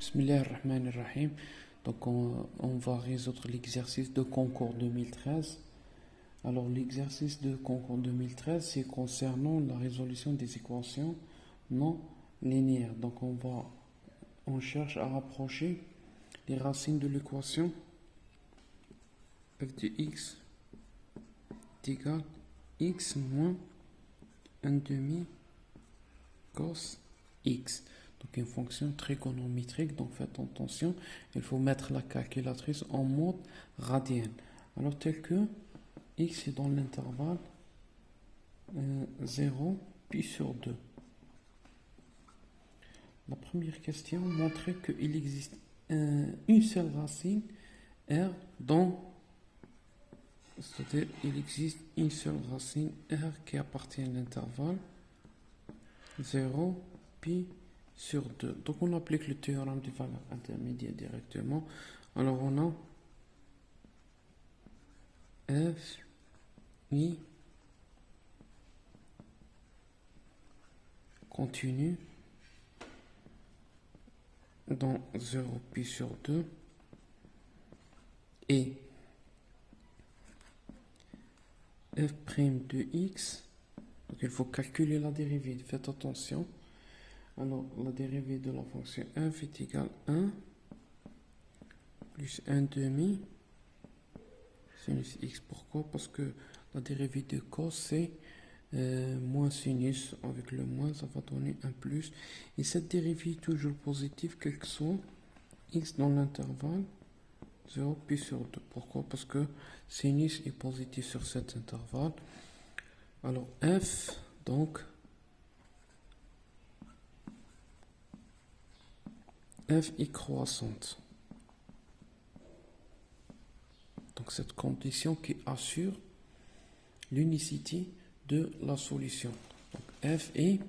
Bismillahirrahmanirrahim. Donc on va résoudre l'exercice de concours 2013. Alors l'exercice de concours 2013, c'est concernant la résolution des équations non linéaires. Donc on cherche à rapprocher les racines de l'équation f de x est égal x moins 1 demi cos x. Donc une fonction trigonométrique, donc faites attention, il faut mettre la calculatrice en mode radienne. Alors tel que x est dans l'intervalle 0 pi sur 2. La première question montrait qu'il existe une seule racine r c'est-à-dire il existe une seule racine r qui appartient à l'intervalle 0 pi sur 2. Donc on applique le théorème des valeurs intermédiaires directement. Alors on a f i continue dans 0 pi sur 2 et f' de x. Donc il faut calculer la dérivée, faites attention. Alors la dérivée de la fonction f est égale à 1 plus 1 demi sinus x. Pourquoi? Parce que la dérivée de cos c'est moins sinus, avec le moins ça va donner un plus, et cette dérivée est toujours positive quel que soit x dans l'intervalle 0 pi sur 2. Pourquoi? Parce que sinus est positif sur cet intervalle. Alors f donc f est croissante. Donc cette condition qui assure l'unicité de la solution. Donc f est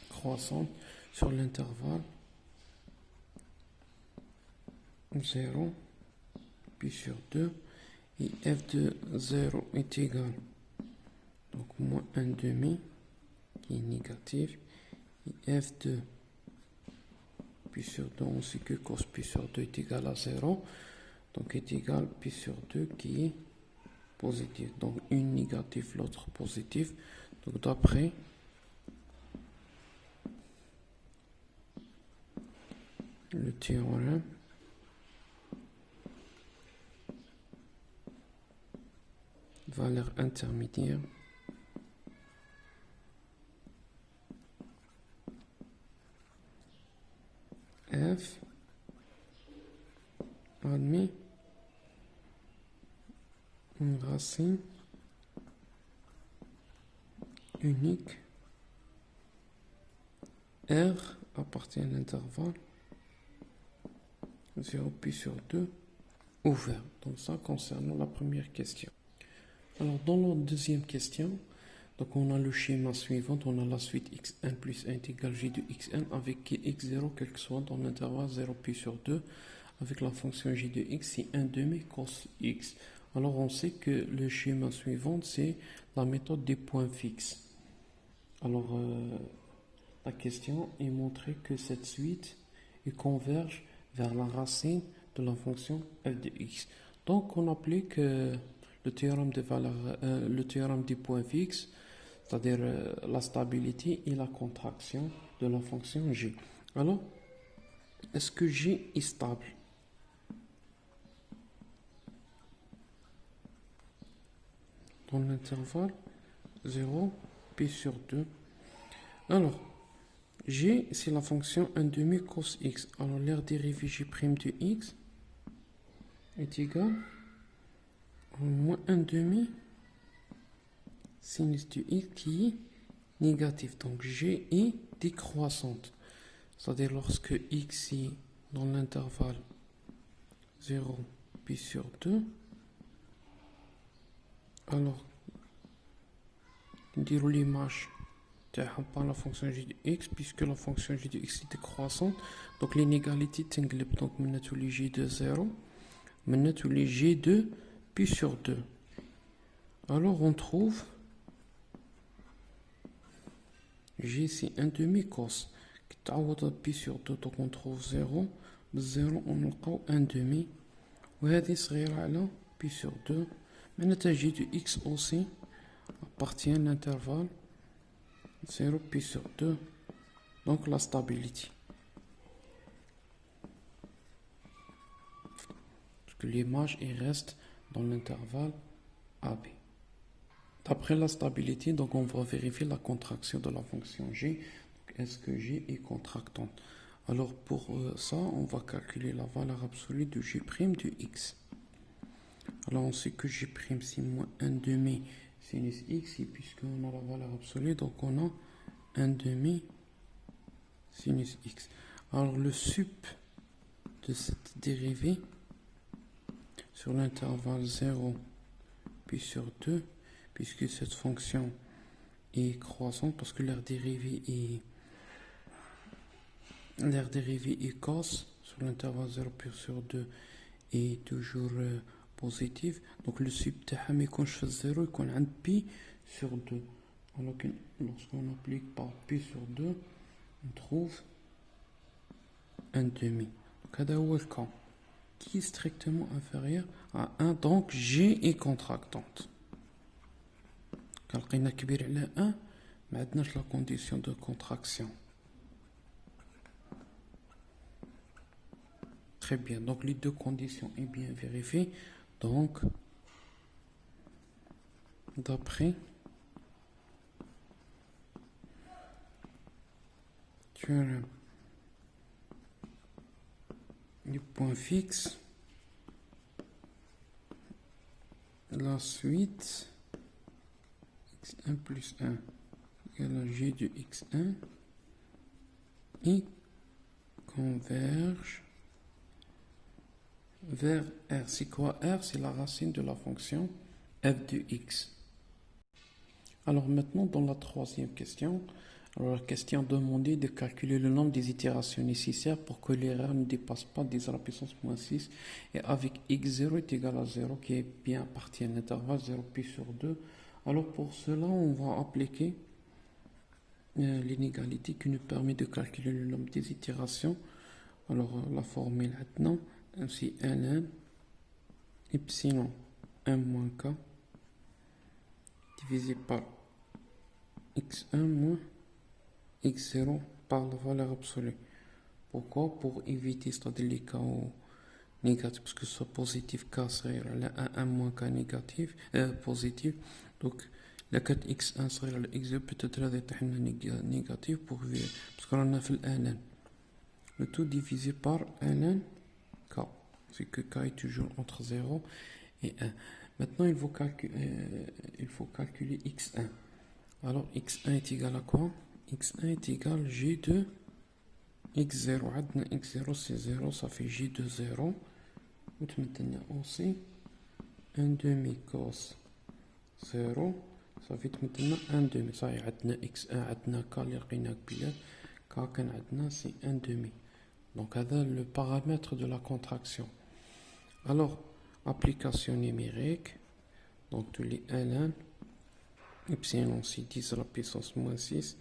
croissante sur l'intervalle 0 pi sur 2 et f de 0 est égal donc moins 1 demi qui est négatif et f de pi sur 2 on sait que cos pi sur 2 est égal à 0, donc est égal pi sur 2 qui est positif, donc une négative l'autre positif. Donc d'après le théorème valeur intermédiaire f admet une racine unique R appartient à l'intervalle 0 pi sur 2 ouvert. Donc ça concernant la première question. Alors dans la deuxième question, donc on a le schéma suivant, on a la suite x1 plus 1 est égal j de xn avec x0 quel que soit dans l'intervalle 0 pi sur 2 avec la fonction j de x c'est 1 demi cos x. Alors on sait que le schéma suivant c'est la méthode des points fixes. Alors la question est montrée que cette suite converge vers la racine de la fonction f de x. Donc on applique le théorème des valeurs, le théorème des points fixes, c'est-à-dire la stabilité et la contraction de la fonction g. Alors est-ce que g est stable? Dans l'intervalle 0 pi sur 2. Alors g c'est la fonction 1 demi cos x. Alors l'aire dérivée g' de x est égal à moins 1 demi sinus de x qui est négatif. Donc g est décroissante, c'est-à-dire lorsque x est dans l'intervalle 0 pi sur 2, alors dire l'image par la fonction g de x, puisque la fonction g de x est décroissante, donc l'inégalité t'englève donc maintenant le g de 0 maintenant le g de pi sur 2. Alors on trouve g c'est 1 demi cos تعوض بي سور دو دونك اون تروف زيرو بالزيرو ونلقاو ان دومي وهذه صغيرة على بي سور دو معناتها جي دو اكس اوسي appartient l'intervalle 0 pi sur 2 donc la stabilité parce que l'image il reste dans l'intervalle AB. D'après la stabilité, donc on va vérifier la contraction de la fonction g. Est-ce que g est contractante? Alors pour ça, on va calculer la valeur absolue de g' de x. Alors on sait que g' c'est moins 1 demi sinus x, et puisqu'on a la valeur absolue, donc on a 1 demi sinus x. Alors le sup de cette dérivée sur l'intervalle 0 puis sur 2, puisque cette fonction est croissante, parce que leur dérivée est cos sur l'intervalle 0 puis sur 2 est toujours positive. Donc le sup تاعها ما يكونش في 0 يكون عند pi sur 2. Alors que lorsqu'on applique par pi sur 2, on trouve un demi. Donc هذا هو الكون qui est strictement inférieur à 1, donc G est contractante. Quand on a كبير على 1 ما عندناش la condition de contraction. Très bien, donc les deux conditions sont bien vérifiées. Donc d'après théorème du point fixe, la suite x1 plus 1 égale à g de x1 et converge vers R. C'est quoi R? C'est la racine de la fonction f de x. Alors maintenant, dans la troisième question, alors la question demandait de calculer le nombre des itérations nécessaires pour que l'erreur ne dépasse pas 10 à la puissance moins 6 et avec x0 est égal à 0 qui est bien appartient à l'intervalle 0 pi sur 2. Alors pour cela, on va appliquer l'inégalité qui nous permet de calculer le nombre des itérations. Alors la formule maintenant, ainsi ln epsilon 1 moins k divisé par x1 moins x0 par la valeur absolue. Pourquoi? Pour éviter c'est-à-dire les cas négatifs, parce que soit positif k serait le 1 moins k négatif positif, donc le 4x1 serait le x0 peut-être négatif pour parce qu'on a fait ln le tout divisé par ln k, c'est que k est toujours entre 0 et 1. Maintenant il faut calculer x1. Alors x1 est égal à quoi? x1 est égal à g de x0. x0 c'est 0, ça fait g de 0. Et maintenant aussi 1 demi cos 0, ça fait maintenant 1 demi. Ça y est, x1 عندنا k اللي لقيناه كبير, k كان عندنا c'est 1 demi. Donc هذا le paramètre de la contraction. Alors application numérique, donc tous les ln epsilon c'est 10 à la puissance moins 6,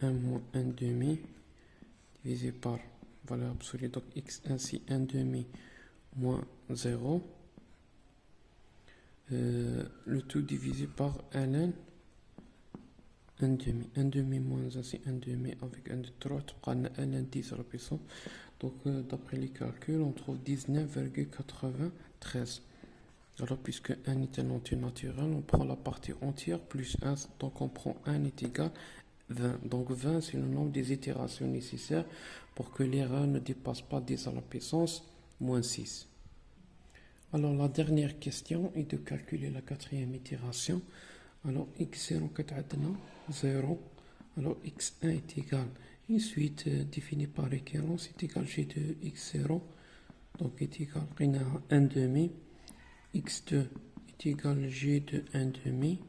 1 moins 1 demi divisé par valeur absolue, donc x1 c'est 1 demi moins 0, le tout divisé par ln 1 demi. 1 demi moins 1 c'est 1 demi avec 1 de 3, on a ln 10 à la puissance. Donc d'après les calculs on trouve 19,93. Alors puisque 1 est un entier naturel, on prend la partie entière plus 1, donc on prend 1 est égal 20. Donc 20 c'est le nombre des itérations nécessaires pour que l'erreur ne dépasse pas 10 à la puissance moins 6. Alors la dernière question est de calculer la quatrième itération. Alors x0 0, alors x1 est égal, une suite définie par récurrence est égal g de x0, donc est égal à 1 demi, x2 est égal à g de 1 demi,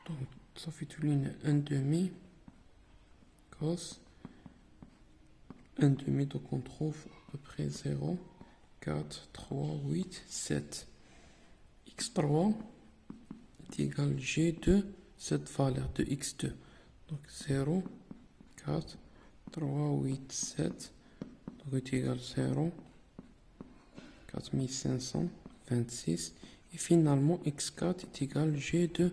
donc ça fait tout le 1 demi cos 1 demi, donc on trouve à peu près 0, 4, 3, 8, 7. x3 est égal à g de cette valeur de x2, donc 0, 4, 3, 8, 7, donc est égal à 0, 4526, et finalement x4 est égal à g de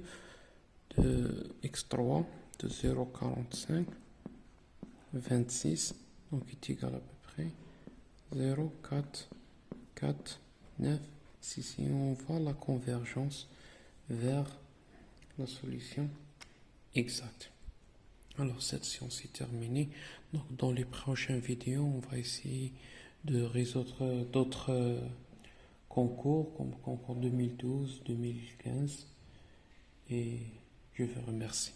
x3 de 0,45, 26, donc est égal à peu près 0, 4, 4, 9, 6, et on voit la convergence vers la solution exacte. Alors cette séance est terminée. Donc dans les prochaines vidéos, on va essayer de résoudre d'autres concours comme concours 2012, 2015, et je vous remercie.